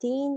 3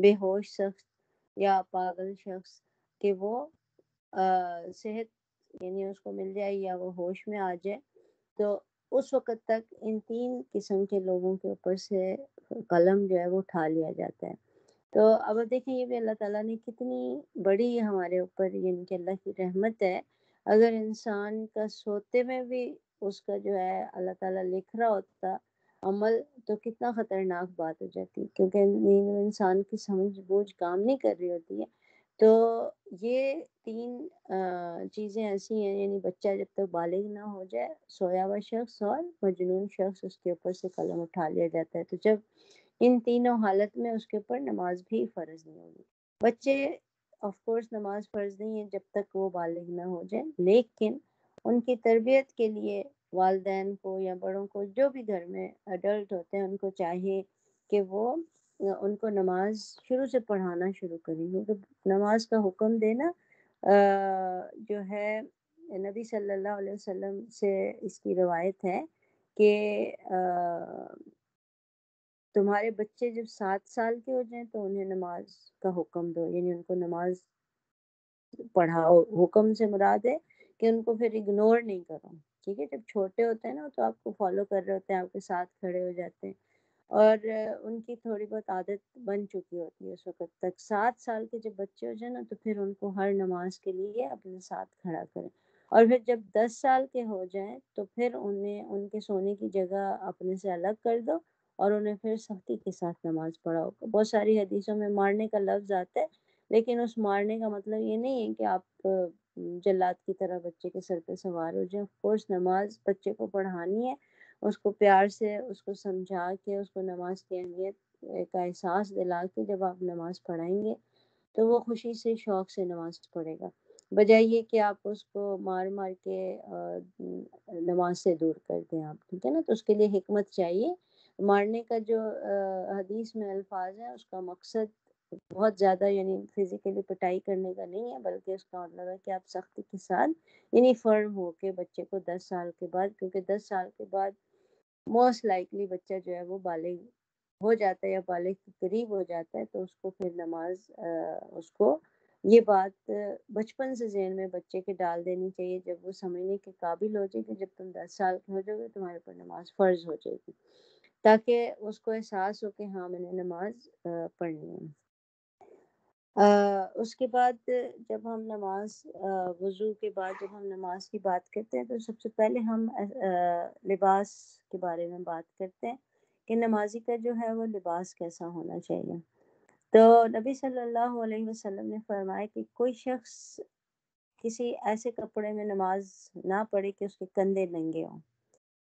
بے ہوش شخص یا پاگل شخص کہ وہ صحت یعنی اس کو مل جائے یا وہ ہوش میں آ جائے، تو اس وقت تک ان 3 قسم کے لوگوں کے اوپر سے قلم جو ہے وہ اٹھا لیا جاتا ہے۔ تو اب دیکھیں یہ بھی اللہ تعالیٰ نے کتنی بڑی ہمارے اوپر یعنی کہ اللہ کی رحمت ہے۔ اگر انسان کا سوتے میں بھی اس کا جو ہے اللہ تعالیٰ لکھ رہا ہوتا عمل، تو کتنا خطرناک بات ہو جاتی، کیونکہ نیند میں انسان کی سمجھ بوجھ کام نہیں کر رہی ہوتی ہے۔ تو یہ 3 چیزیں ایسی ہیں، یعنی بچہ جب تک بالغ نہ ہو جائے، سویا ہوا شخص اور مجنون شخص، اس کے اوپر سے قلم اٹھا لیا جاتا ہے۔ تو جب ان تینوں حالت میں اس کے اوپر نماز بھی فرض نہیں ہوگی۔ بچے آف کورس نماز فرض نہیں ہے جب تک وہ بالغ نہ ہو جائیں، لیکن ان کی تربیت کے لیے والدین کو یا بڑوں کو، جو بھی گھر میں اڈلٹ ہوتے ہیں، ان کو چاہیے کہ وہ ان کو نماز شروع سے پڑھانا شروع کریں، کیونکہ نماز کا حکم دینا جو ہے نبی صلی اللہ علیہ وسلم سے اس کی روایت ہے کہ تمہارے بچے جب 7 سال کے ہو جائیں تو انہیں نماز کا حکم دو، یعنی ان کو نماز پڑھاؤ۔ حکم سے مراد ہے کہ ان کو پھر اگنور نہیں کرو، ٹھیک ہے؟ جب چھوٹے ہوتے ہیں نا تو آپ کو فالو کر رہے ہوتے ہیں، آپ کے ساتھ کھڑے ہو جاتے ہیں، اور ان کی تھوڑی بہت عادت بن چکی ہوتی ہے اس وقت تک۔ 7 سال کے جب بچے ہو جائیں نا تو پھر ان کو ہر نماز کے لیے اپنے ساتھ کھڑا کریں، اور پھر جب 10 سال کے ہو جائیں تو پھر انہیں ان کے سونے کی جگہ اپنے سے الگ کر دو، اور انہیں پھر سختی کے ساتھ نماز پڑھاؤ۔ بہت ساری حدیثوں میں مارنے کا لفظ آتا ہے، لیکن اس مارنے کا مطلب یہ نہیں ہے کہ آپ جلاد کی طرح بچے کے سر پہ سوار ہو جائیں۔ آف کورس نماز بچے کو پڑھانی ہے، اس کو پیار سے اس کو سمجھا کے اس کو نماز کی اہمیت کا احساس دلا کے جب آپ نماز پڑھائیں گے تو وہ خوشی سے شوق سے نماز پڑھے گا، بجائے یہ کہ آپ اس کو مار مار کے نماز سے دور کر دیں آپ، ٹھیک ہے نا؟ تو اس کے لیے حکمت چاہیے۔ مارنے کا جو حدیث میں الفاظ ہے اس کا مقصد بہت زیادہ یعنی فزیکلی پٹائی کرنے کا نہیں ہے، بلکہ اس کا مطلب ہے کہ آپ سختی کے ساتھ یعنی فرم ہو کے بچے کو 10 سال کے بعد، کیونکہ 10 سال کے بعد موسٹ لائکلی بچہ جو ہے وہ بالغ ہو جاتا ہے یا بالغ کے قریب ہو جاتا ہے، تو اس کو پھر نماز اس کو یہ بات بچپن سے ذہن میں بچے کے ڈال دینی چاہیے، جب وہ سمجھنے کے قابل ہو جائے کہ جب تم 10 سال کے ہو جاؤ گے تمہارے پر نماز فرض ہو جائے گی، تاکہ اس کو احساس ہو کہ ہاں میں نے نماز پڑھنی ہے۔ اس کے بعد جب ہم نماز وضو کے بعد جب ہم نماز کی بات کرتے ہیں تو سب سے پہلے ہم لباس کے بارے میں بات کرتے ہیں کہ نمازی کا جو ہے وہ لباس کیسا ہونا چاہیے۔ تو نبی صلی اللہ علیہ وسلم نے فرمایا کہ کوئی شخص کسی ایسے کپڑے میں نماز نہ پڑھے کہ اس کے کندھے ننگے ہوں،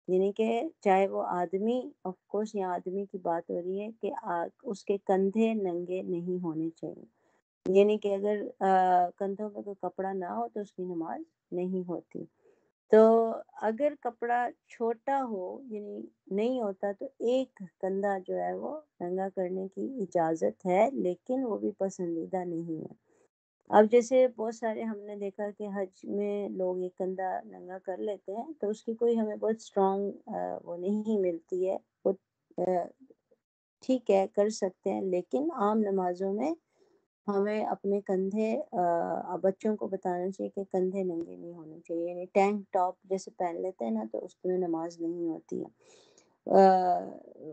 یعنی کہ چاہے وہ آدمی، آف کورس یہاں آدمی کی بات ہو رہی ہے کہ اس کے کندھے ننگے نہیں ہونے چاہیے، یعنی کہ اگر کندھوں پہ کوئی کپڑا نہ ہو تو اس کی نماز نہیں ہوتی۔ تو اگر کپڑا چھوٹا ہو یعنی نہیں ہوتا تو ایک کندھا جو ہے وہ ننگا کرنے کی اجازت ہے، لیکن وہ بھی پسندیدہ نہیں ہے۔ اب جیسے بہت سارے ہم نے دیکھا کہ حج میں لوگ ایک کندھا ننگا کر لیتے ہیں، تو اس کی کوئی ہمیں بہت اسٹرانگ وہ نہیں ملتی ہے، وہ ٹھیک ہے کر سکتے ہیں، لیکن عام نمازوں میں ہمیں اپنے کندھے بچوں کو بتانا چاہیے کہ کندھے ننگے نہیں ہونے چاہیے، یعنی ٹینک ٹاپ جیسے پہن لیتے ہیں نا تو اس میں نماز نہیں ہوتی ہے،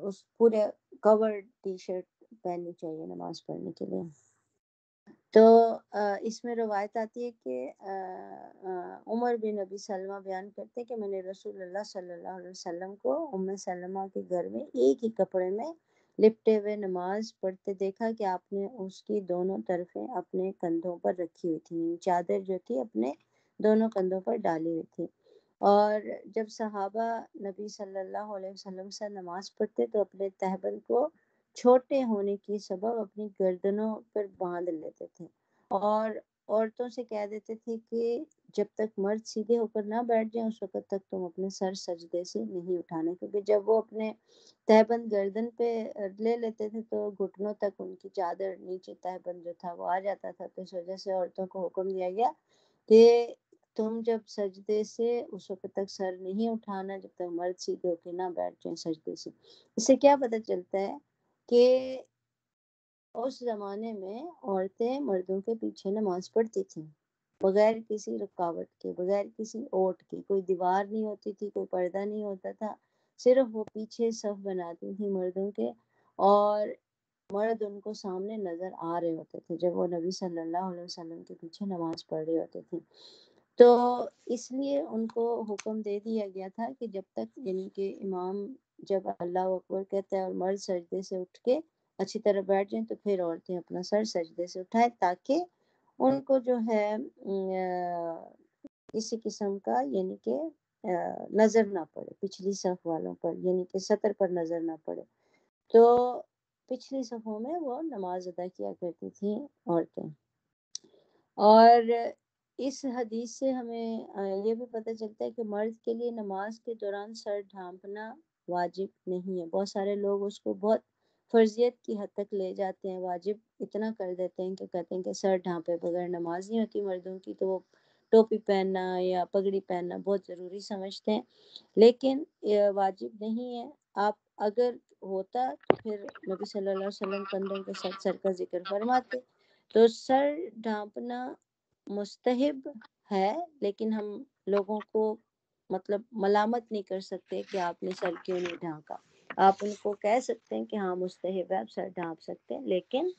اس پورے کور ٹی شرٹ پہننی چاہیے نماز پڑھنے کے لیے۔ تو اس میں روایت آتی ہے کہ عمر بن ابی سلمہ بیان کرتے ہیں کہ میں نے رسول اللہ صلی اللہ علیہ وسلم کو ام سلمہ کے گھر میں ایک ہی کپڑے میں لپٹے ہوئے نماز پڑھتے دیکھا کہ آپ نے اس کی دونوں طرفیں اپنے کندھوں پر رکھی ہوئی تھی، چادر جو تھی اپنے دونوں کندھوں پر ڈالی ہوئی تھی، اور جب صحابہ نبی صلی اللہ علیہ وسلم سے نماز پڑھتے تو اپنے تہبند کو چھوٹے ہونے کی سبب اپنی گردنوں پر باندھ لیتے تھے، اور عورتوں سے کہہ دیتے تھے کہ جب تک مرد سیدھے ہو کر نہ بیٹھ جائیں اس وقت تک تم اپنے سر سجدے سے نہیں اٹھانا، کیونکہ جب وہ اپنے تہبند گردن پہ لے لیتے تھے تو گھٹنوں تک ان کی چادر نیچے تہبند جو تھا وہ آ جاتا تھا، تو اس وجہ سے عورتوں کو حکم دیا گیا کہ تم جب سجدے سے اس وقت تک سر نہیں اٹھانا جب تک مرد سیدھے ہو کے نہ بیٹھ جائیں سجدے سے۔ اس سے کیا پتہ چلتا ہے کہ اس زمانے میں عورتیں مردوں کے پیچھے نماز پڑھتی تھیں، بغیر کسی رکاوٹ کے، بغیر کسی اوٹ کے، کوئی دیوار نہیں ہوتی تھی، کوئی پردہ نہیں ہوتا تھا، صرف وہ پیچھے صف بناتی تھیں مردوں کے، اور مرد ان کو سامنے نظر آ رہے ہوتے تھے جب وہ نبی صلی اللہ علیہ وسلم کے پیچھے نماز پڑھ رہے ہوتے تھے۔ تو اس لیے ان کو حکم دے دیا گیا تھا کہ جب تک یعنی کہ امام جب اللہ اکبر کہتا ہے اور مرد سجدے سے اٹھ کے اچھی طرح بیٹھ جائیں تو پھر عورتیں اپنا سر سجدے سے اٹھائیں، تاکہ ان کو جو ہے کسی قسم کا یعنی کہ نظر نہ پڑے پچھلی صف والوں پر، یعنی کہ سطر پر نظر نہ پڑے۔ تو پچھلی صفوں میں وہ نماز ادا کیا کرتی تھیں عورتیں۔ اور اس حدیث سے ہمیں یہ بھی پتہ چلتا ہے کہ مرد کے لیے نماز کے دوران سر ڈھانپنا واجب نہیں ہے۔ بہت سارے لوگ اس کو بہت فرضیت کی حد تک لے جاتے ہیں، واجب اتنا کر دیتے ہیں کہ کہتے ہیں کہ سر ڈھانپے بغیر نماز نہیں ہوتی مردوں کی، تو وہ ٹوپی پہننا یا پگڑی پہننا بہت ضروری سمجھتے ہیں، لیکن یہ واجب نہیں ہے۔ آپ اگر ہوتا تو پھر نبی صلی اللہ علیہ وسلم کندھوں کے ساتھ سر کا ذکر فرماتے۔ تو سر ڈھانپنا مستحب ہے، لیکن ہم لوگوں کو مطلب ملامت نہیں کر سکتے کہ آپ نے سر کیوں نہیں ڈھانکا۔ آپ ان کو کہہ سکتے ہیں کہ ہاں مستحب ہے، آپ سر ڈھانپ سکتے ہیں، لیکن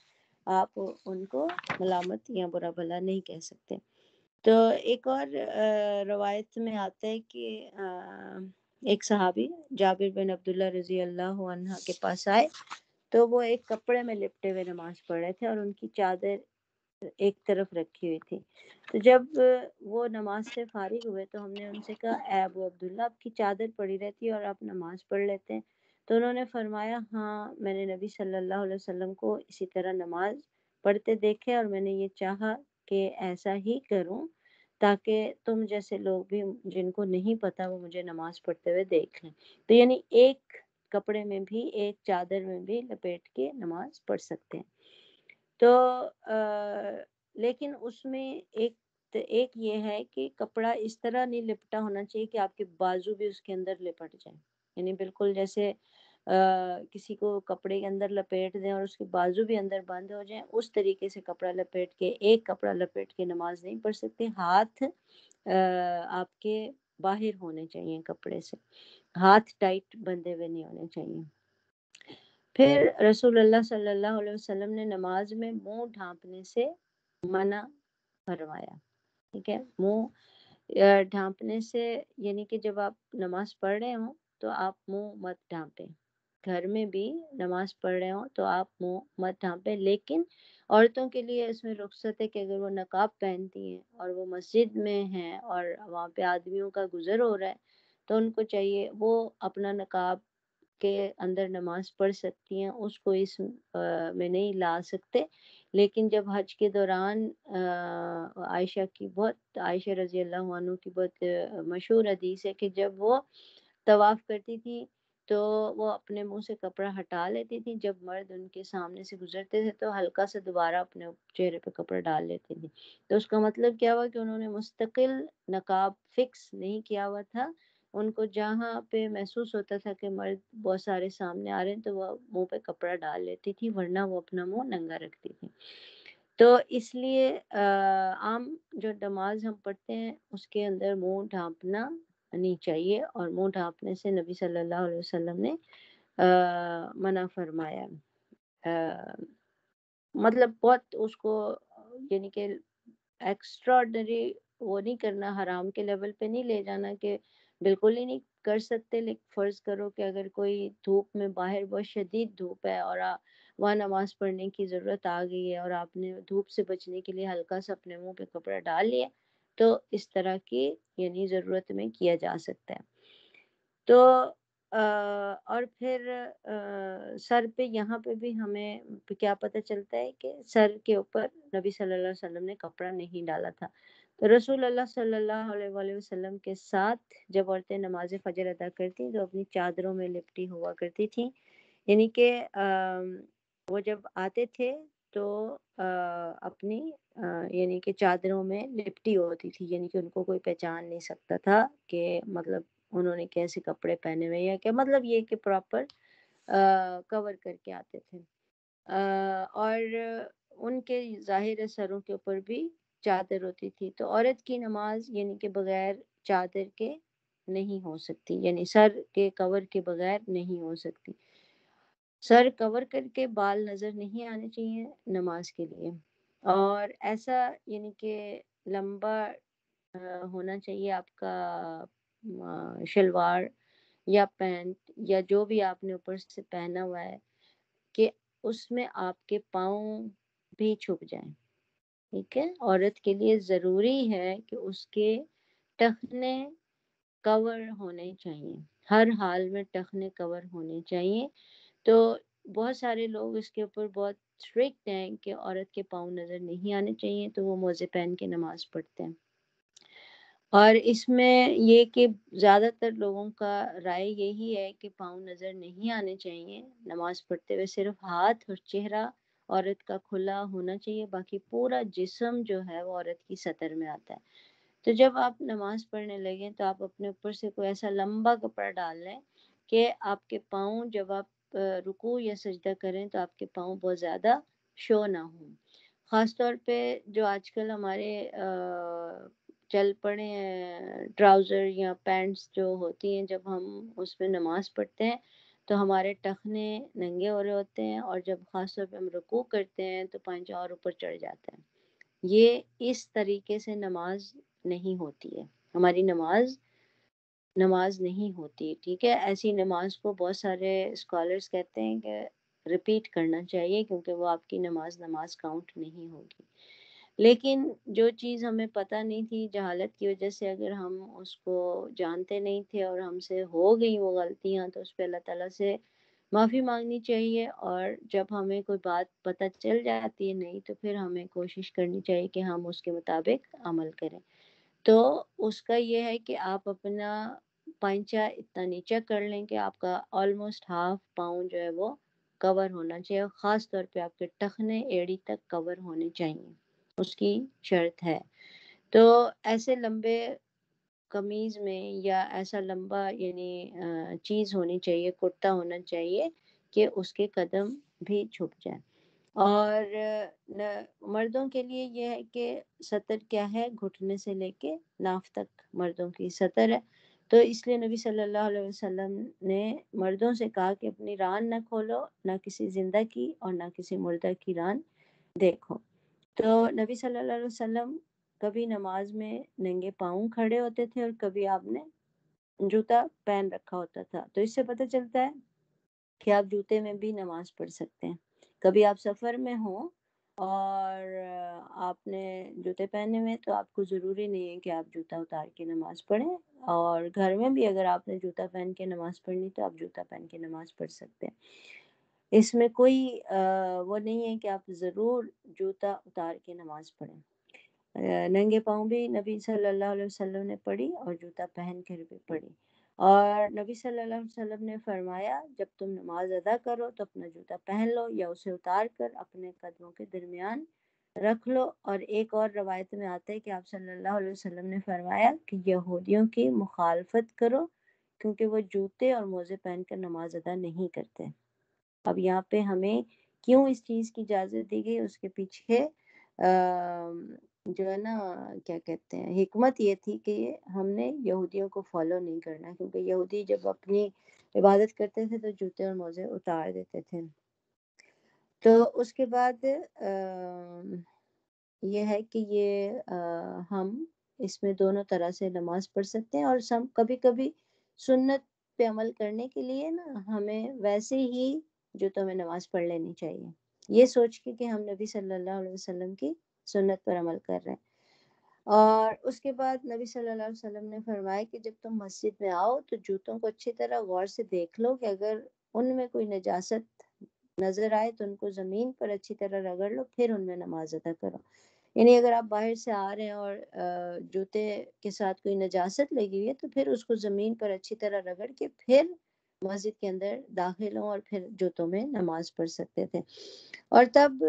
آپ ان کو ملامت یا برا بھلا نہیں کہہ سکتے۔ تو ایک اور روایت میں آتا ہے کہ ایک صحابی جابر بن عبداللہ رضی اللہ عنہ کے پاس آئے، تو وہ ایک کپڑے میں لپٹے ہوئے نماز پڑھ رہے تھے اور ان کی چادر ایک طرف رکھی ہوئی تھی۔ تو جب وہ نماز سے فارغ ہوئے تو ہم نے ان سے کہا اے ابو عبداللہ، آپ کی چادر پڑی رہتی ہے اور آپ نماز پڑھ لیتے ہیں؟ تو انہوں نے فرمایا ہاں، میں نے نبی صلی اللہ علیہ وسلم کو اسی طرح نماز پڑھتے دیکھے اور میں نے یہ چاہا کہ ایسا ہی کروں تاکہ تم جیسے لوگ بھی جن کو نہیں پتا وہ مجھے نماز پڑھتے ہوئے دیکھ لیں۔ تو یعنی ایک کپڑے میں بھی، ایک چادر میں بھی لپیٹ کے نماز پڑھ سکتے ہیں۔ تو لیکن اس میں ایک یہ ہے کہ کپڑا اس طرح نہیں لپٹا ہونا چاہیے کہ آپ کے بازو بھی اس کے اندر لپٹ جائیں، یعنی بالکل جیسے کسی کو کپڑے کے اندر لپیٹ دیں اور اس کے بازو بھی اندر بند ہو جائیں، اس طریقے سے کپڑا لپیٹ کے، ایک کپڑا لپیٹ کے نماز نہیں پڑھ سکتے۔ ہاتھ آپ کے باہر ہونے چاہیے کپڑے سے، ہاتھ ٹائٹ بندھے ہوئے نہیں ہونے چاہیے۔ پھر رسول اللہ صلی اللہ علیہ وسلم نے نماز میں منہ ڈھانپنے سے منع فرمایا، ٹھیک ہے؟ منہ ڈھانپنے سے یعنی کہ جب آپ نماز پڑھ رہے ہوں تو آپ منہ مت ڈھانپیں، گھر میں بھی نماز پڑھ رہے ہوں تو آپ منہ مت ڈھانپیں، لیکن عورتوں کے لیے اس میں رخصت ہے کہ اگر وہ نقاب پہنتی ہیں اور وہ مسجد میں ہیں اور وہاں پہ آدمیوں کا گزر ہو رہا ہے تو ان کو چاہیے وہ اپنا نقاب کے اندر نماز پڑھ سکتی ہیں، اس کو اس میں نہیں لا سکتے۔ لیکن جب حج کے دوران عائشہ رضی اللہ عنہ کی بہت مشہور حدیث ہے کہ جب وہ طواف کرتی تھی تو وہ اپنے منہ سے کپڑا ہٹا لیتی تھی، جب مرد ان کے سامنے سے گزرتے تھے تو ہلکا سے دوبارہ اپنے چہرے پہ کپڑا ڈال لیتی تھی۔ تو اس کا مطلب کیا ہوا کہ انہوں نے مستقل نقاب فکس نہیں کیا ہوا تھا، ان کو جہاں پہ محسوس ہوتا تھا کہ مرد بہت سارے سامنے آ رہے ہیں تو وہ منہ پہ کپڑا ڈال لیتی تھی، ورنہ وہ اپنا منہ ننگا رکھتی تھی۔ تو اس لیے عام جو نماز ہم پڑھتے ہیں اس کے اندر منہ ڈھانپنا نہیں چاہیے، اور منہ ڈھانپنے سے نبی صلی اللہ علیہ وسلم نے منع فرمایا۔ مطلب بہت اس کو یعنی کہ ایکسٹراڈنری وہ نہیں کرنا، حرام کے لیول پہ نہیں لے جانا کہ بالکل ہی نہیں کر سکتے، لیکن فرض کرو کہ اگر کوئی دھوپ میں باہر بہت شدید دھوپ ہے اور وہاں نماز پڑھنے کی ضرورت آ گئی ہے اور آپ نے دھوپ سے بچنے کے لیے ہلکا سا اپنے منہ پہ کپڑا ڈال لیا، تو اس طرح کی یعنی ضرورت میں کیا جا سکتا ہے۔ تو اور پھر سر پہ یہاں پہ بھی ہمیں کیا پتہ چلتا ہے کہ سر کے اوپر نبی صلی اللہ علیہ وسلم نے کپڑا نہیں ڈالا تھا۔ تو رسول اللہ صلی اللہ علیہ وآلہ وسلم کے ساتھ جب عورتیں نماز فجر ادا کرتی تو اپنی چادروں میں لپٹی ہوا کرتی تھیں، یعنی کہ وہ جب آتے تھے تو اپنی یعنی کہ چادروں میں لپٹی ہوتی تھی، یعنی کہ ان کو کوئی پہچان نہیں سکتا تھا کہ مطلب انہوں نے کیسے کپڑے پہنے ہوئے، یا کہ مطلب یہ کہ پراپر کور کر کے آتے تھے۔ اور ان کے ظاہر سروں کے اوپر بھی چادر ہوتی تھی. تو عورت کی نماز یعنی کہ بغیر چادر کے نہیں ہو سکتی، یعنی سر کے کور کے بغیر نہیں ہو سکتی. سر کور کر کے بال نظر نہیں آنے چاہیے نماز کے لیے. اور ایسا یعنی کہ لمبا ہونا چاہیے آپ کا شلوار یا پینٹ یا جو بھی آپ نے اوپر سے پہنا ہوا ہے کہ اس میں آپ کے پاؤں بھی چھپ جائیں. ٹھیک ہے، عورت کے لیے ضروری ہے کہ اس کے ٹخنے کور ہونے چاہیے، ہر حال میں ٹخنے کور ہونے چاہیے. تو بہت سارے لوگ اس کے اوپر بہت اسٹرکٹ ہیں کہ عورت کے پاؤں نظر نہیں آنے چاہیے، تو وہ موزے پہن کے نماز پڑھتے ہیں. اور اس میں یہ کہ زیادہ تر لوگوں کا رائے یہی ہے کہ پاؤں نظر نہیں آنے چاہیے نماز پڑھتے ہوئے، صرف ہاتھ اور چہرہ عورت کا کھلا ہونا چاہیے، باقی پورا جسم جو ہے وہ عورت کی سطر میں آتا ہے. تو جب آپ نماز پڑھنے لگیں تو آپ اپنے اوپر سے کوئی ایسا لمبا کپڑا ڈال لیں کہ آپ کے پاؤں جب آپ رکوع یا سجدہ کریں تو آپ کے پاؤں بہت زیادہ شو نہ ہوں. خاص طور پہ جو آج کل ہمارے چل پڑے ہیں ٹراؤزر یا پینٹس جو ہوتی ہیں، جب ہم اس پہ نماز پڑھتے ہیں تو ہمارے ٹخنے ننگے ہو رہے ہوتے ہیں، اور جب خاص طور پہ ہم رکوع کرتے ہیں تو پنجہ اور اوپر چڑھ جاتا ہے. یہ اس طریقے سے نماز نہیں ہوتی ہے، ہماری نماز نہیں ہوتی. ٹھیک ہے، ایسی نماز کو بہت سارے اسکالرس کہتے ہیں کہ ریپیٹ کرنا چاہیے، کیونکہ وہ آپ کی نماز کاؤنٹ نہیں ہوگی. لیکن جو چیز ہمیں پتہ نہیں تھی، جہالت کی وجہ سے اگر ہم اس کو جانتے نہیں تھے اور ہم سے ہو گئی وہ غلطیاں، تو اس پہ اللہ تعالیٰ سے معافی مانگنی چاہیے. اور جب ہمیں کوئی بات پتہ چل جاتی ہے نہیں، تو پھر ہمیں کوشش کرنی چاہیے کہ ہم اس کے مطابق عمل کریں. تو اس کا یہ ہے کہ آپ اپنا پائنچا اتنا نیچا کر لیں کہ آپ کا آلموسٹ ہاف پاؤں جو ہے وہ کور ہونا چاہیے، اور خاص طور پہ آپ کے ٹخنے ایڑی تک کور ہونے چاہیے، اس کی شرط ہے. تو ایسے لمبے قمیض میں یا ایسا لمبا یعنی چیز ہونی چاہیے، کرتا ہونا چاہیے کہ اس کے قدم بھی چھپ جائیں. اور مردوں کے لیے یہ ہے کہ سطر کیا ہے، گھٹنے سے لے کے ناف تک مردوں کی سطر ہے. تو اس لیے نبی صلی اللہ علیہ وسلم نے مردوں سے کہا کہ اپنی ران نہ کھولو، نہ کسی زندہ کی اور نہ کسی مردہ کی ران دیکھو. تو نبی صلی اللہ علیہ وسلم کبھی نماز میں ننگے پاؤں کھڑے ہوتے تھے اور کبھی آپ نے جوتا پہن رکھا ہوتا تھا. تو اس سے پتہ چلتا ہے کہ آپ جوتے میں بھی نماز پڑھ سکتے ہیں. کبھی آپ سفر میں ہوں اور آپ نے جوتے پہنے ہوئے، تو آپ کو ضروری نہیں ہے کہ آپ جوتا اتار کے نماز پڑھیں. اور گھر میں بھی اگر آپ نے جوتا پہن کے نماز پڑھنی تو آپ جوتا پہن کے نماز پڑھ سکتے ہیں. اس میں کوئی وہ نہیں ہے کہ آپ ضرور جوتا اتار کے نماز پڑھیں. ننگے پاؤں بھی نبی صلی اللہ علیہ وسلم نے پڑھی اور جوتا پہن کر بھی پڑھی. اور نبی صلی اللہ علیہ وسلم نے فرمایا جب تم نماز ادا کرو تو اپنا جوتا پہن لو یا اسے اتار کر اپنے قدموں کے درمیان رکھ لو. اور ایک اور روایت میں آتا ہے کہ آپ صلی اللہ علیہ وسلم نے فرمایا کہ یہودیوں کی مخالفت کرو، کیونکہ وہ جوتے اور موزے پہن کر نماز ادا نہیں کرتے. اب یہاں پہ ہمیں کیوں اس چیز کی اجازت دی گئی، اس کے پیچھے جو ہے نا کیا کہتے ہیں حکمت یہ تھی کہ ہم نے یہودیوں کو فالو نہیں کرنا، کیونکہ یہودی جب اپنی عبادت کرتے تھے تو جوتے اور موزے اتار دیتے تھے. تو اس کے بعد یہ ہے کہ یہ ہم اس میں دونوں طرح سے نماز پڑھ سکتے ہیں. اور کبھی کبھی سنت پہ عمل کرنے کے لیے نا ہمیں ویسے ہی جوتوں میں نماز پڑھ لینی چاہیے، یہ سوچ کے کہ ہم نبی صلی اللہ علیہ وسلم کی سنت پر عمل کر رہے ہیں. اور اس کے بعد نبی صلی اللہ علیہ وسلم نے فرمایا کہ جب تم مسجد میں آؤ تو جوتوں کو اچھی طرح غور سے دیکھ لو کہ اگر ان میں کوئی نجاست نظر آئے تو ان کو زمین پر اچھی طرح رگڑ لو، پھر ان میں نماز ادا کرو. یعنی اگر آپ باہر سے آ رہے ہیں اور جوتے کے ساتھ کوئی نجاست لگی ہوئی ہے تو پھر اس کو زمین پر اچھی طرح رگڑ کے پھر مسجد کے اندر داخل ہوں اور پھر جوتوں میں نماز پڑھ سکتے تھے. اور تب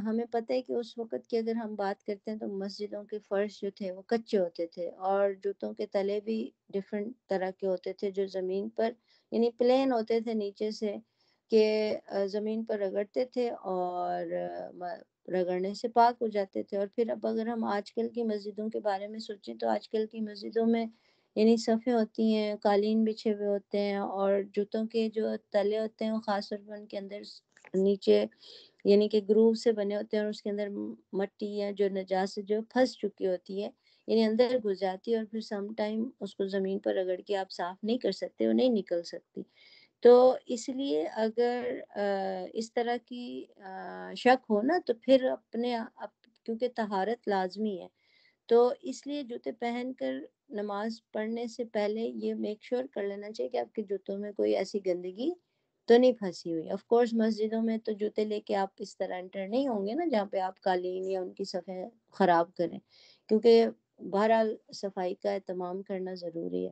ہمیں پتہ ہے کہ اس وقت کی اگر ہم بات کرتے ہیں تو مسجدوں کے فرش جو تھے وہ کچے ہوتے تھے، اور جوتوں کے تلے بھی ڈفرینٹ طرح کے ہوتے تھے جو زمین پر یعنی پلین ہوتے تھے نیچے سے. کہ زمین پر رگڑتے تھے اور رگڑنے سے پاک ہو جاتے تھے۔ اور پھر اب اگر ہم آج کل کی مسجدوں کے بارے میں سوچیں تو آج کل کی مسجدوں میں یعنی صفیں ہوتی ہیں، قالین بچھے ہوئے ہوتے ہیں، اور جوتوں کے جو تلے ہوتے ہیں وہ خاص طور پر ان کے اندر نیچے یعنی کہ گروو سے بنے ہوتے ہیں، اور اس کے اندر مٹی یا جو نجاست جو پھنس چکی ہوتی ہے یعنی اندر گھس جاتی ہے، اور پھر سم ٹائم اس کو زمین پر رگڑ کے آپ صاف نہیں کر سکتے، وہ نہیں نکل سکتی۔ تو اس لیے اگر اس طرح کی شک ہو نا تو پھر کیونکہ طہارت لازمی ہے، تو اس لیے جوتے پہن کر نماز پڑھنے سے پہلے یہ میک شور کر لینا چاہیے کہ آپ کے جوتوں میں کوئی ایسی گندگی تو نہیں پھنسی ہوئی۔ آف کورس مسجدوں میں تو جوتے لے کے آپ اس طرح انٹر نہیں ہوں گے نا جہاں پہ آپ قالین یا ان کی صفیں خراب کریں، کیونکہ بہرحال صفائی کا اہتمام کرنا ضروری ہے۔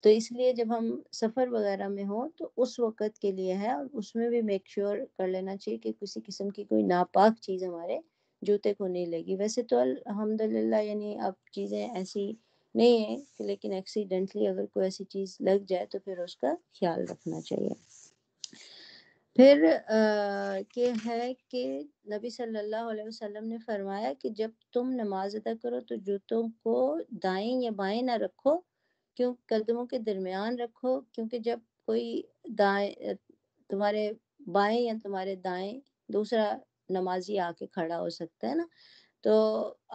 تو اس لیے جب ہم سفر وغیرہ میں ہوں تو اس وقت کے لیے ہے، اور اس میں بھی میک شور کر لینا چاہیے کہ کسی قسم کی کوئی ناپاک چیز ہمارے جوتے کو نہیں لگی۔ ویسے تو الحمدللہ یعنی اب چیزیں ایسی نہیں ہیں، لیکن ایکسیڈنٹلی اگر کوئی ایسی چیز لگ جائے تو پھر اس کا خیال رکھنا چاہیے۔ پھر کہ ہے کہ نبی صلی اللہ علیہ وسلم نے فرمایا کہ جب تم نماز ادا کرو تو جوتوں کو دائیں یا بائیں نہ رکھو، کیوں قدموں کے درمیان رکھو، کیونکہ جب کوئی دائیں تمہارے بائیں یا تمہارے دائیں دوسرا نمازی آ کے کھڑا ہو سکتا ہے نا، تو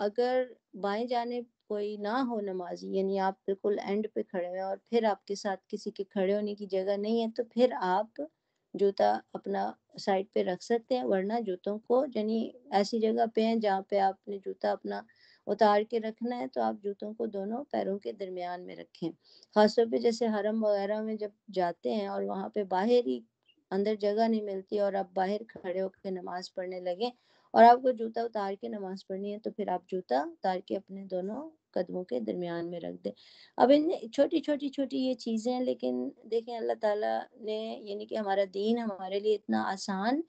اگر بائیں جانب کوئی نہ ہو نمازی، یعنی آپ بالکل اینڈ پہ کھڑے ہوئے اور پھر آپ کے ساتھ کسی کے کھڑے ہونے کی جگہ نہیں ہے، تو پھر آپ جوتا اپنا سائڈ پہ رکھ سکتے ہیں، ورنہ جوتوں کو یعنی ایسی جگہ پہ ہیں جہاں پہ آپ نے جوتا اپنا اتار کے رکھنا ہے، تو آپ جوتوں کو دونوں پیروں کے درمیان میں رکھیں۔ خاص طور پہ جیسے حرم وغیرہ میں جب جاتے ہیں اور وہاں پہ باہر ہی اندر جگہ نہیں ملتی اور آپ باہر کھڑے ہو کے نماز پڑھنے لگیں اور آپ کو جوتا اتار کے نماز پڑھنی ہے، تو پھر آپ جوتا اتار کے اپنے دونوں قدموں کے درمیان میں رکھ دیں۔ اب ان چھوٹی یہ چیزیں ہیں، لیکن دیکھیں اللہ تعالیٰ نے یعنی کہ ہمارا دین ہمارے لیے اتنا آسان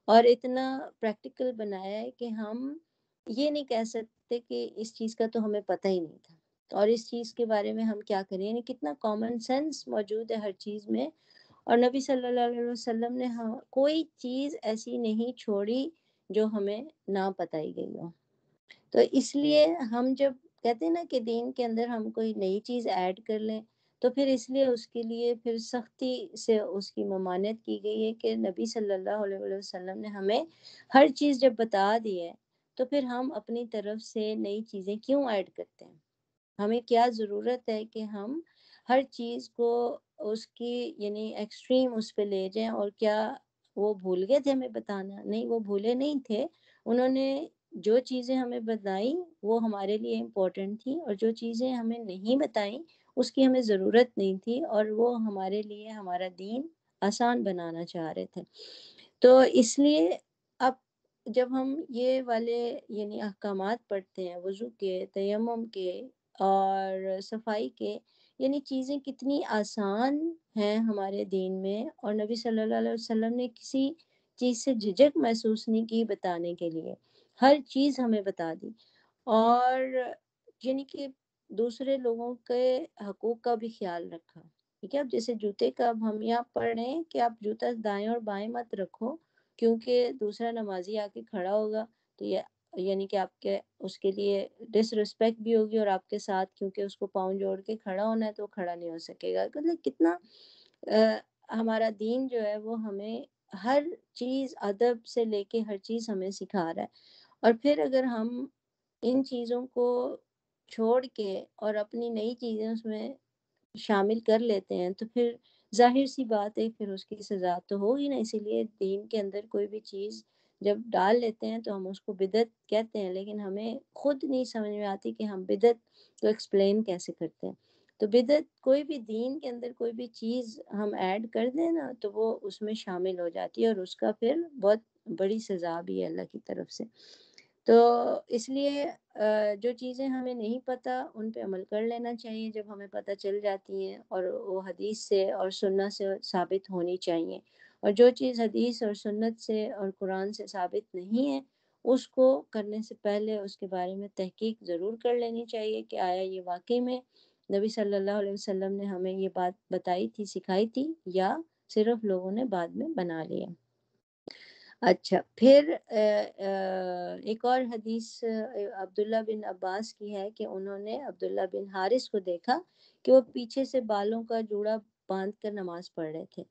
اور اتنا پریکٹیکل بنایا ہے کہ ہم یہ نہیں کہہ سکتے کہ اس چیز کا تو ہمیں پتہ ہی نہیں تھا، اور اس چیز کے بارے میں ہم کیا کریں، یعنی کتنا کامن سینس موجود ہے ہر چیز میں۔ اور نبی صلی اللہ علیہ وسلم نے کوئی چیز ایسی نہیں چھوڑی جو ہمیں نہ بتائی گئی ہو۔ تو اس لیے ہم جب کہتے ہیں نا کہ دین کے اندر ہم کوئی نئی چیز ایڈ کر لیں، تو پھر اس لیے اس کے لیے پھر سختی سے اس کی ممانعت کی گئی ہے کہ نبی صلی اللہ علیہ وسلم نے ہمیں ہر چیز جب بتا دی ہے تو پھر ہم اپنی طرف سے نئی چیزیں کیوں ایڈ کرتے ہیں؟ ہمیں کیا ضرورت ہے کہ ہم ہر چیز کو اس کی یعنی ایکسٹریم اس پہ لے جائیں؟ اور کیا وہ بھول گئے تھے ہمیں بتانا؟ نہیں، وہ بھولے نہیں تھے، انہوں نے جو چیزیں ہمیں بتائیں وہ ہمارے لیے امپورٹنٹ تھی، اور جو چیزیں ہمیں نہیں بتائیں اس کی ہمیں ضرورت نہیں تھی، اور وہ ہمارے لیے ہمارا دین آسان بنانا چاہ رہے تھے۔ تو اس لیے اب جب ہم یہ والے یعنی احکامات پڑھتے ہیں وضو کے، تیمم کے اور صفائی کے، یعنی چیزیں کتنی آسان ہیں ہمارے دین میں، اور نبی صلی اللہ علیہ وسلم نے کسی چیز سے جھجک محسوس نہیں کی بتانے کے لیے، ہر چیز ہمیں بتا دی، اور یعنی کہ دوسرے لوگوں کے حقوق کا بھی خیال رکھا۔ ٹھیک ہے، اب جیسے جوتے کا اب ہم یہاں پڑھ رہے ہیں کہ آپ جوتا دائیں اور بائیں مت رکھو، کیونکہ دوسرا نمازی آ کے کھڑا ہوگا تو یہ یعنی کہ آپ کے اس کے لیے ڈس رسپیکٹ بھی ہوگی، اور آپ کے ساتھ کیونکہ اس کو پاؤں جوڑ کے کھڑا ہونا ہے تو وہ کھڑا نہیں ہو سکے گا۔ مطلب کتنا ہمارا دین جو ہے وہ ہمیں ہر چیز ادب سے لے کے ہر چیز ہمیں سکھا رہا ہے، اور پھر اگر ہم ان چیزوں کو چھوڑ کے اور اپنی نئی چیزیں اس میں شامل کر لیتے ہیں تو پھر ظاہر سی بات ہے پھر اس کی سزا تو ہوگی نا۔ اسی لیے دین کے اندر کوئی بھی چیز جب ڈال لیتے ہیں تو ہم اس کو بدعت کہتے ہیں، لیکن ہمیں خود نہیں سمجھ میں آتی کہ ہم بدعت کو ایکسپلین کیسے کرتے ہیں۔ تو بدعت کوئی بھی دین کے اندر کوئی بھی چیز ہم ایڈ کر دیں نا تو وہ اس میں شامل ہو جاتی ہے، اور اس کا پھر بہت بڑی سزا بھی ہے اللہ کی طرف سے۔ تو اس لیے جو چیزیں ہمیں نہیں پتہ ان پہ عمل کر لینا چاہیے جب ہمیں پتہ چل جاتی ہیں، اور وہ حدیث سے اور سنت سے ثابت ہونی چاہیے، اور جو چیز حدیث اور سنت سے اور قرآن سے ثابت نہیں ہے اس کو کرنے سے پہلے اس کے بارے میں تحقیق ضرور کر لینی چاہیے کہ آیا یہ واقعی میں نبی صلی اللہ علیہ وسلم نے ہمیں یہ بات بتائی تھی، سکھائی تھی یا صرف لوگوں نے بعد میں بنا لیا۔ اچھا، پھر ایک اور حدیث عبداللہ بن عباس کی ہے کہ انہوں نے عبداللہ بن حارث کو دیکھا کہ وہ پیچھے سے بالوں کا جوڑا باندھ کر نماز پڑھ رہے تھے۔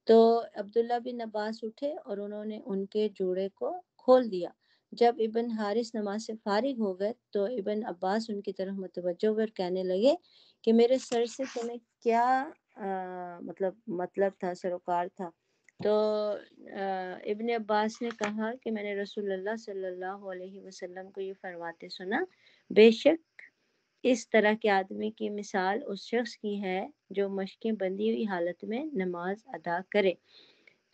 تو عبداللہ بن عباس اٹھے اور انہوں نے ان کے جوڑے کو کھول دیا۔ جب ابن حارث نماز سے فارغ ہو گئے تو ابن عباس ان کی طرف متوجہ ہوئے اور کہنے لگے کہ میرے سر سے تمہیں کیا مطلب تھا، سروکار تھا؟ تو ابن عباس نے کہا کہ میں نے رسول اللہ صلی اللہ علیہ وسلم کو یہ فرماتے سنا، بے شک اس طرح کے آدمی کی مثال اس شخص کی ہے جو مشقیں بندھی ہوئی حالت میں نماز ادا کرے۔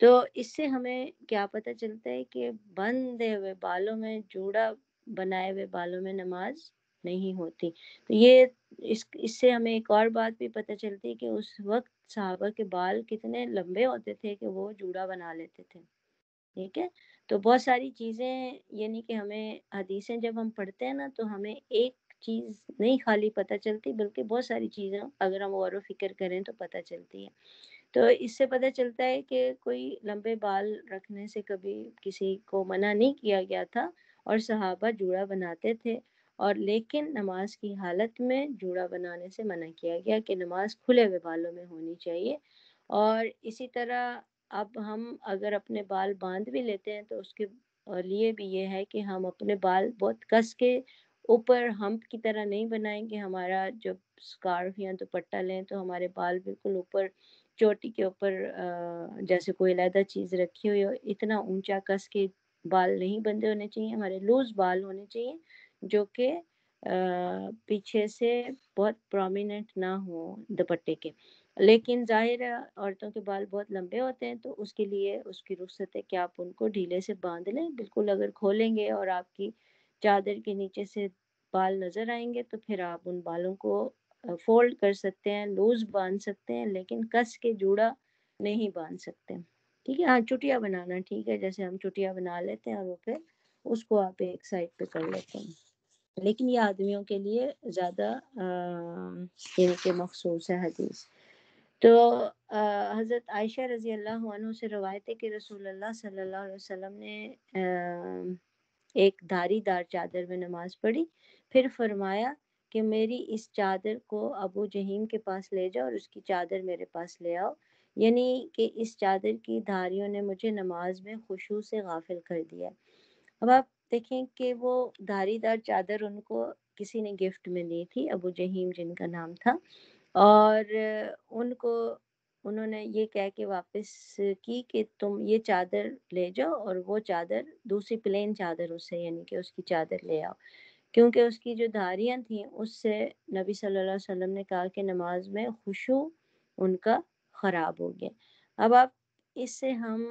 تو اس سے ہمیں کیا پتہ چلتا ہے کہ بندھے ہوئے بالوں میں، جوڑا بنائے ہوئے بالوں میں نماز نہیں ہوتی۔ تو یہ اس سے ہمیں ایک اور بات بھی پتہ چلتی ہے کہ اس وقت صحابہ کے بال کتنے لمبے ہوتے تھے کہ وہ جوڑا بنا لیتے تھے۔ ٹھیک ہے، تو بہت ساری چیزیں، یعنی کہ ہمیں حدیثیں جب ہم پڑھتے ہیں نا تو ہمیں ایک چیز نہیں خالی پتہ چلتی، بلکہ بہت ساری چیزیں اگر ہم غور و فکر کریں تو پتہ چلتی ہے۔ تو اس سے پتہ چلتا ہے کہ کوئی لمبے بال رکھنے سے کبھی کسی کو منع نہیں کیا گیا تھا، اور صحابہ جوڑا بناتے تھے، اور لیکن نماز کی حالت میں جوڑا بنانے سے منع کیا گیا کہ نماز کھلے ہوئے بالوں میں ہونی چاہیے۔ اور اسی طرح اب ہم اگر اپنے بال باندھ بھی لیتے ہیں تو اس کے لیے بھی یہ ہے کہ ہم اپنے بال بہت کس کے اوپر ہمپ کی طرح نہیں بنائیں گے۔ ہمارا جب سکارف یا دوپٹہ لیں تو ہمارے بال بالکل اوپر، چوٹی کے اوپر جیسے کوئی علیحدہ چیز رکھی ہوئی ہو، اتنا اونچا کس کے بال نہیں بندے ہونے چاہیے، ہمارے لوز بال ہونے چاہیے جو کہ پیچھے سے بہت پرومیننٹ نہ ہو دوپٹے کے۔ لیکن ظاہر ہے عورتوں کے بال بہت لمبے ہوتے ہیں تو اس کے لیے اس کی رخصت ہے کہ آپ ان کو ڈھیلے سے باندھ لیں۔ بالکل اگر کھولیں گے اور آپ کی چادر کے نیچے سے بال نظر آئیں گے تو پھر آپ ان بالوں کو فولڈ کر سکتے ہیں، لوز باندھ سکتے ہیں، لیکن کس کے جوڑا نہیں باندھ سکتے۔ ٹھیک ہے، ہاں چٹیا بنانا ٹھیک ہے، جیسے ہم چٹیا بنا لیتے ہیں اور وہ پھر اس کو آپ ایک سائڈ پہ کر لیتے ہیں، لیکن یہ آدمیوں کے لیے زیادہ یعنی کہ مخصوص ہے حدیث۔ تو حضرت عائشہ رضی اللہ عنہ سے روایت ہے کہ رسول اللہ صلی اللہ علیہ وسلم نے ایک دھاری دار چادر میں نماز پڑھی، پھر فرمایا کہ میری اس چادر کو ابو جہیم کے پاس لے جاؤ اور اس کی چادر میرے پاس لے آؤ، یعنی کہ اس چادر کی دھاریوں نے مجھے نماز میں خشوع سے غافل کر دیا۔ اب آپ دیکھیں کہ وہ دھاری دار چادر ان کو کسی نے گفٹ میں دی تھی، ابو جہیم جن کا نام تھا، اور ان کو انہوں نے یہ کہہ کے واپس کی کہ تم یہ چادر لے جاؤ اور وہ چادر دوسری پلین چادر اس سے، یعنی کہ اس کی چادر لے آؤ، کیونکہ اس کی جو دھاریاں تھیں اس سے نبی صلی اللہ علیہ وسلم نے کہا کہ نماز میں خشوع ان کا خراب ہو گیا۔ اب آپ اس سے ہم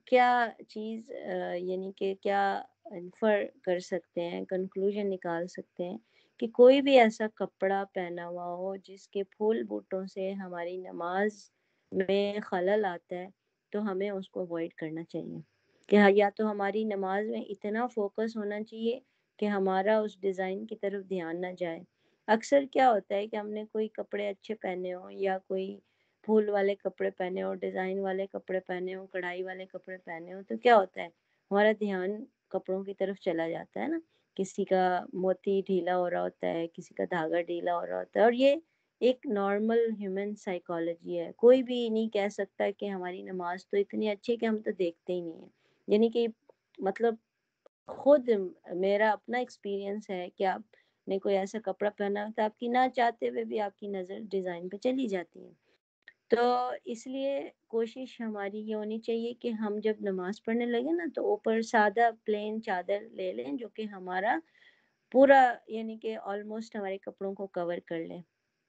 کیا چیز یعنی کہ کیا انفر کر سکتے ہیں، کنکلوژن نکال سکتے ہیں کہ کوئی بھی ایسا کپڑا پہنا ہوا ہو جس کے پھول بوٹوں سے ہماری نماز میں خلل آتا ہے تو ہمیں اس کو اوائڈ کرنا چاہیے، کہ یا تو ہماری نماز میں اتنا فوکس ہونا چاہیے کہ ہمارا اس ڈیزائن کی طرف دھیان نہ جائے۔ اکثر کیا ہوتا ہے کہ ہم نے کوئی کپڑے اچھے پہنے ہوں یا کوئی پھول والے کپڑے پہنے ہوں، ڈیزائن والے کپڑے پہنے ہوں، کڑھائی والے کپڑے پہنے ہوں، تو کیا ہوتا ہے ہمارا دھیان کپڑوں کی طرف چلا جاتا ہے نا، کسی کا موتی ڈھیلا ہو رہا ہوتا ہے، کسی کا دھاگا ڈھیلا ہو رہا ہوتا ہے، اور یہ ایک نارمل ہیومن سائیکالوجی ہے۔ کوئی بھی نہیں کہہ سکتا کہ ہماری نماز تو اتنی اچھی ہے کہ ہم تو دیکھتے ہی نہیں ہیں، یعنی کہ مطلب خود میرا اپنا ایکسپیرینس ہے کہ آپ نے کوئی ایسا کپڑا پہنا ہوتا ہے آپ کی نہ چاہتے ہوئے بھی آپ کی نظر ڈیزائن پہ چلی جاتی ہے۔ تو اس لیے کوشش ہماری یہ ہونی چاہیے کہ ہم جب نماز پڑھنے لگے نا تو اوپر سادہ پلین چادر لے لیں جو کہ ہمارا پورا یعنی کہ آلموسٹ ہمارے کپڑوں کو کور کر لیں،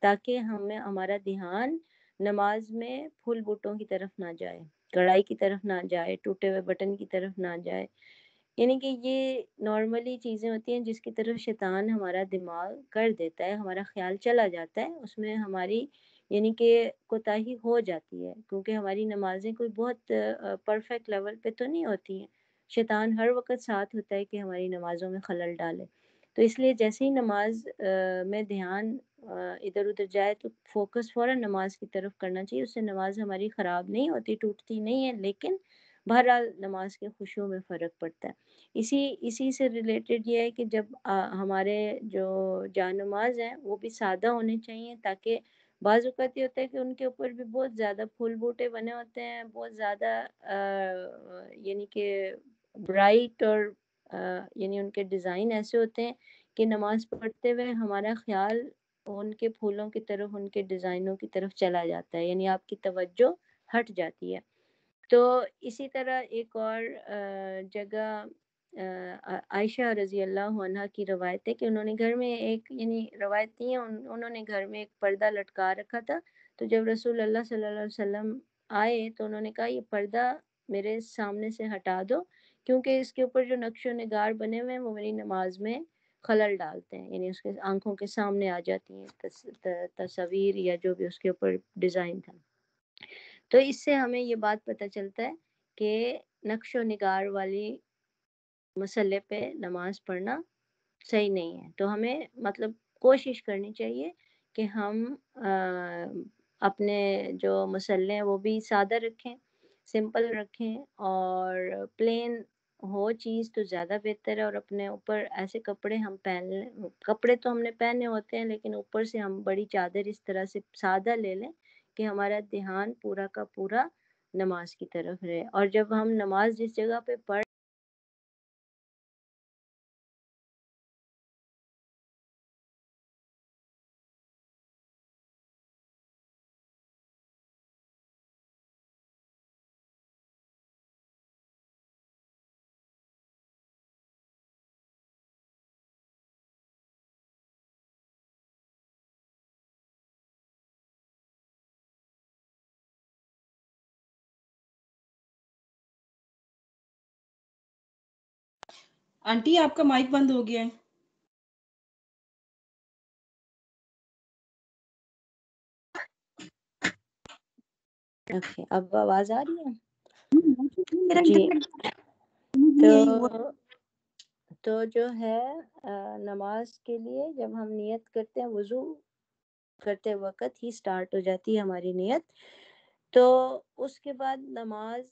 تاکہ ہمارا دھیان نماز میں پھول بوٹوں کی طرف نہ جائے، کڑھائی کی طرف نہ جائے، ٹوٹے ہوئے بٹن کی طرف نہ جائے، یعنی کہ یہ نارملی چیزیں ہوتی ہیں جس کی طرف شیطان ہمارا دماغ کر دیتا ہے، ہمارا خیال چلا جاتا ہے، اس میں ہماری یعنی کہ کوتاہی ہو جاتی ہے، کیونکہ ہماری نمازیں کوئی بہت پرفیکٹ لیول پہ تو نہیں ہوتی ہیں، شیطان ہر وقت ساتھ ہوتا ہے کہ ہماری نمازوں میں خلل ڈالے۔ تو تو اس لیے جیسے ہی نماز میں دھیان ادھر ادھر جائے تو فوکس فوراً نماز کی طرف کرنا چاہیے. اس سے نماز ہماری خراب نہیں ہوتی، ٹوٹتی نہیں ہے، لیکن بہرحال نماز کے خشوع میں فرق پڑتا ہے. اسی سے ریلیٹڈ یہ ہے کہ جب ہمارے جو جانماز ہیں وہ بھی سادہ ہونے چاہیے، تاکہ بعض اوقات یہ ہوتا ہے کہ ان کے اوپر بھی بہت زیادہ پھول بوٹے بنے ہوتے ہیں، بہت زیادہ یعنی کہ برائٹ، اور یعنی ان کے ڈیزائن ایسے ہوتے ہیں کہ نماز پڑھتے ہوئے ہمارا خیال ان کے پھولوں کی طرف، ان کے ڈیزائنوں کی طرف چلا جاتا ہے، یعنی آپ کی توجہ ہٹ جاتی ہے. تو اسی طرح ایک اور جگہ عائشہ رضی اللہ عنہا کی روایت ہے کہ انہوں نے گھر میں ایک، یعنی روایت نہیں ہے، انہوں نے گھر میں ایک پردہ لٹکا رکھا تھا. تو جب رسول اللہ صلی اللہ علیہ وسلم آئے تو انہوں نے کہا یہ پردہ میرے سامنے سے ہٹا دو، کیونکہ اس کے اوپر جو نقش و نگار بنے ہوئے ہیں وہ میری نماز میں خلل ڈالتے ہیں، یعنی اس کے آنکھوں کے سامنے آ جاتی ہیں تصاویر یا جو بھی اس کے اوپر ڈیزائن تھا. تو اس سے ہمیں یہ بات پتہ چلتا ہے کہ نقش و نگار والی مسئلے پہ نماز پڑھنا صحیح نہیں ہے. تو ہمیں مطلب کوشش کرنی چاہیے کہ ہم اپنے جو مسئلے ہیں وہ بھی سادہ رکھیں، سمپل رکھیں، اور پلین ہو چیز تو زیادہ بہتر ہے. اور اپنے اوپر ایسے کپڑے ہم پہن لیں، کپڑے تو ہم نے پہنے ہوتے ہیں لیکن اوپر سے ہم بڑی چادر اس طرح سے سادہ لے لیں کہ ہمارا دھیان پورا کا پورا نماز کی طرف رہے. اور جب ہم نماز جس جگہ پہ پڑھ آنٹی آپ کا مائک بند ہو گیا ہے. اوکے، اب آواز آ رہی ہے؟ میرا جی. یہی ہوا. تو جو ہے نماز کے لیے جب ہم نیت کرتے ہیں، وضو کرتے وقت ہی سٹارٹ ہو جاتی ہے ہماری نیت. تو اس کے بعد نماز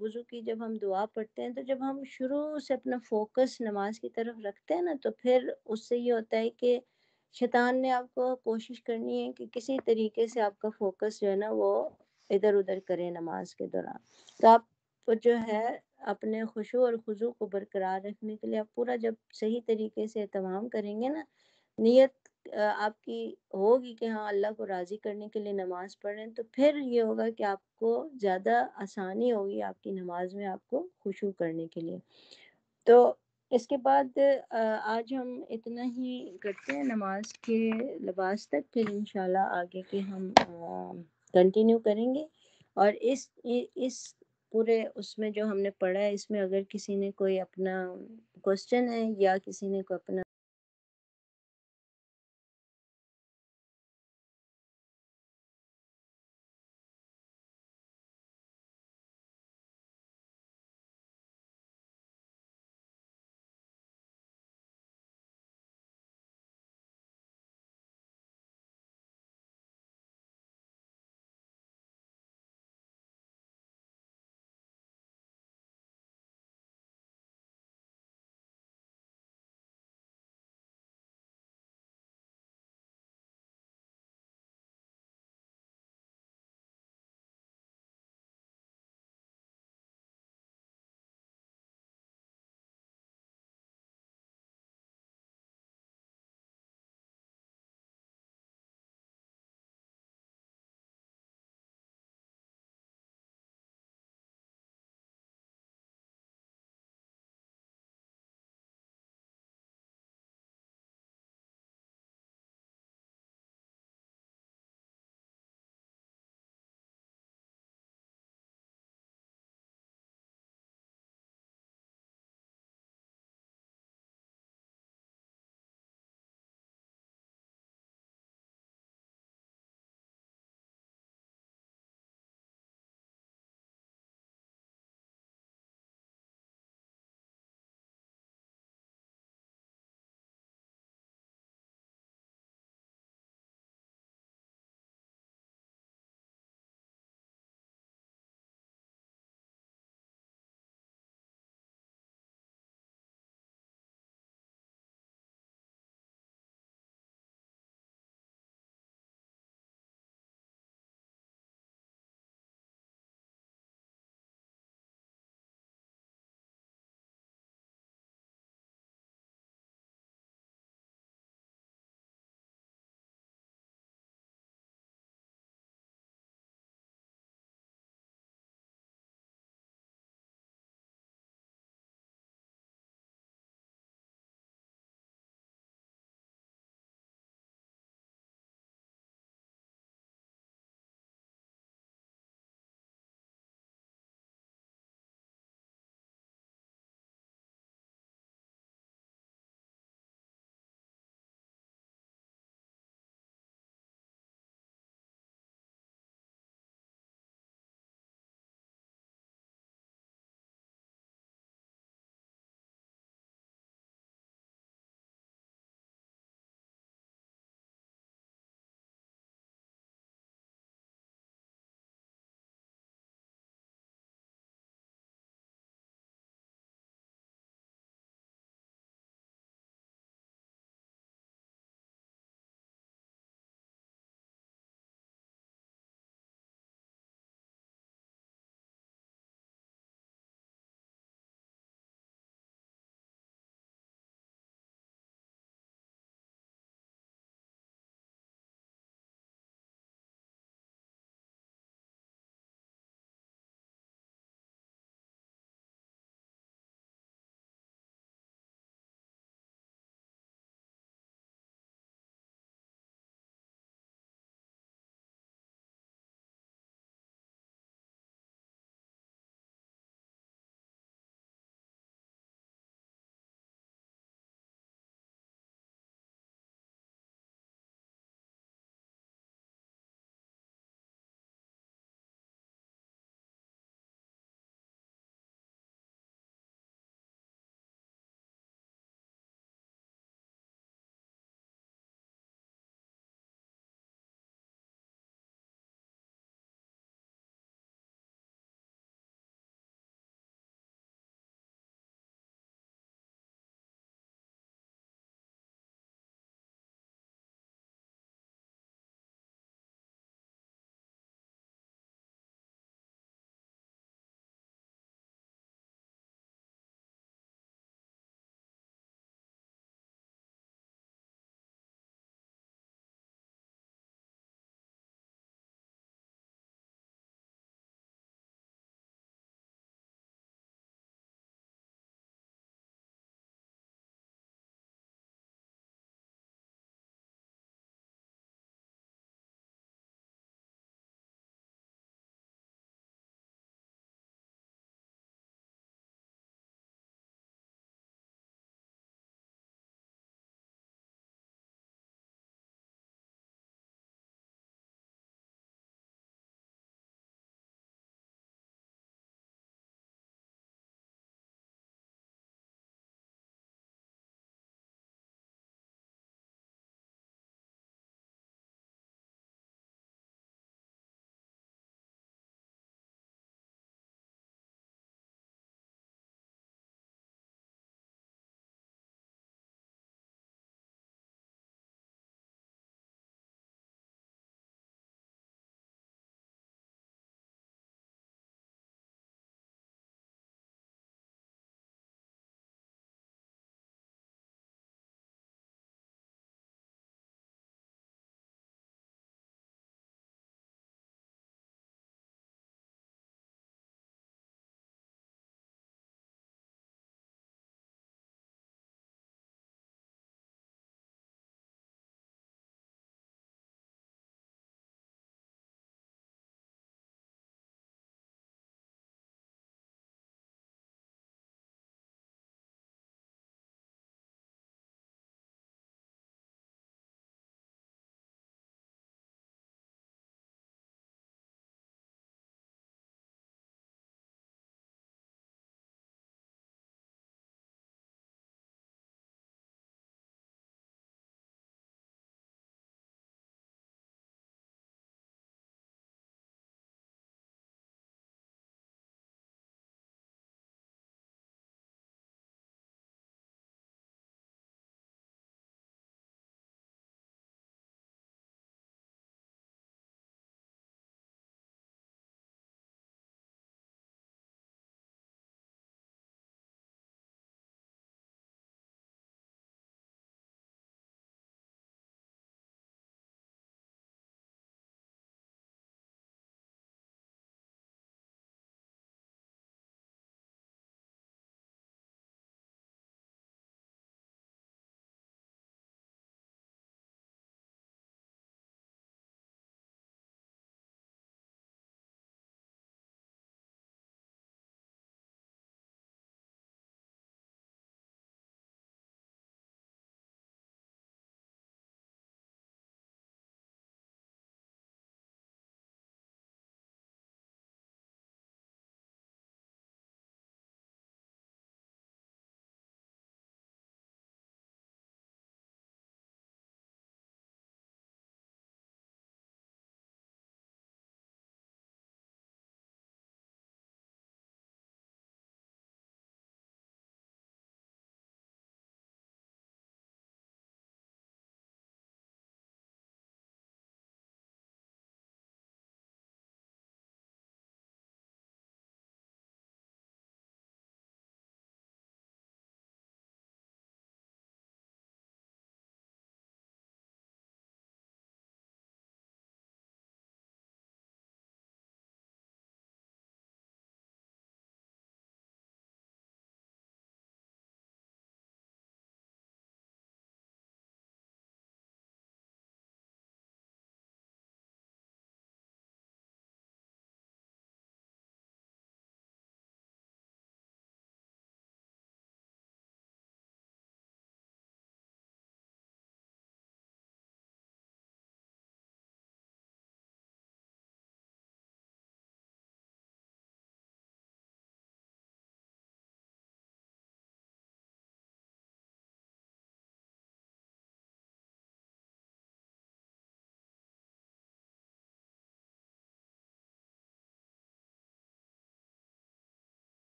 وضو کی جب ہم دعا پڑھتے ہیں، تو جب ہم شروع سے اپنا فوکس نماز کی طرف رکھتے ہیں نا، تو پھر اس سے یہ ہوتا ہے کہ شیطان نے آپ کو کوشش کرنی ہے کہ کسی طریقے سے آپ کا فوکس جو ہے نا وہ ادھر ادھر کرے نماز کے دوران. تو آپ جو ہے اپنے خشوع اور خضوع کو برقرار رکھنے کے لیے آپ پورا جب صحیح طریقے سے اہتمام کریں گے نا، نیت آپ کی ہوگی کہ ہاں اللہ کو راضی کرنے کے لیے نماز پڑھ رہے ہیں، تو پھر یہ ہوگا کہ آپ کو زیادہ آسانی ہوگی آپ کی نماز میں آپ کو خشوع کرنے کے لیے. تو اس کے بعد آج ہم اتنا ہی کرتے ہیں نماز کے لباس تک، پھر انشاءاللہ آگے کے ہم کنٹینیو کریں گے. اور اس پورے اس میں جو ہم نے پڑھا ہے، اس میں اگر کسی نے کوئی اپنا کوسچن ہے یا کسی نے کوئی اپنا